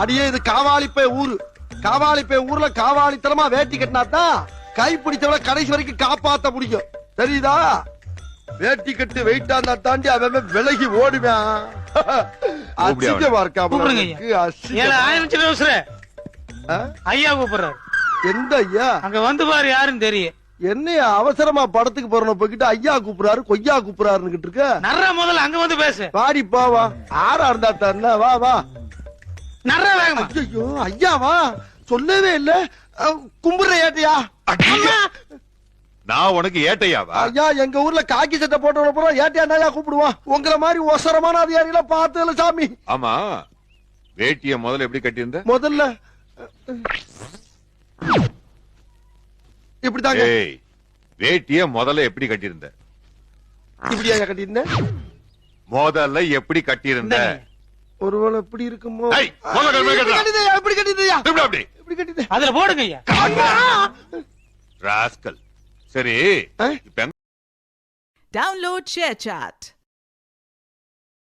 அடியே இது காவாலிப்பே ஊரு. காவாலிப்பே ஊர்ல காவாலித்தனமா வேட்டி கட்டினாதான் கை பிடிச்சவள கடைசி வரைக்கும் காப்பாத்த முடியும். தெரியுதா? வேட்டி கட்டு வெயிட்டா இருந்தா தாண்டி அவன் விலகி ஓடுவான். அசிங்கமா இருக்கா? ஐயா கூப்பிடுறாரு. எந்த ஐயா? அங்க வந்து பாரு யாருன்னு தெரியும். என்னையா அவசரமா படத்துக்கு போறணும் போய்கிட்டு ஐயா கூப்பிடுறாரு கொய்யா கூப்பிடுறாருன்னு இருக்க. நர்ற முதல்ல அங்க வந்து பேசு. வாடி போவா. ஆறா இருந்தா தானே. வா வா. நர்ற வேகமா. ஐயோ ஐயாவா சொல்லவே இல்ல. கும்பிடுற ஏட்டையா? நான் உனக்கு ஏட்டையாவா? ஐயா எங்க ஊர்ல காக்கி சட்டை போட்டவன பூரா ஏட்டையா கூப்பிடுவான். உங்கள மாதிரி ஒசரமான அதிகாரிகளை பார்த்ததுல சாமி. ஆமா, வேட்டிய முதல்ல எப்படி கட்டியிருந்த? முதல்ல இப்படிதாங்க. வேட்டிய முதல்ல எப்படி கட்டியிருந்த? இப்படியா கட்டியிருந்தேன்? முதல்ல எப்படி கட்டியிருந்த? ஒருவேளை எப்படி இருக்குமோ? எப்படி கட்டியா? இப்படி கட்டிட்டேன். அதுல போடுங்க ஐயா. ராஸ்கல். சரி, Download ShareChat.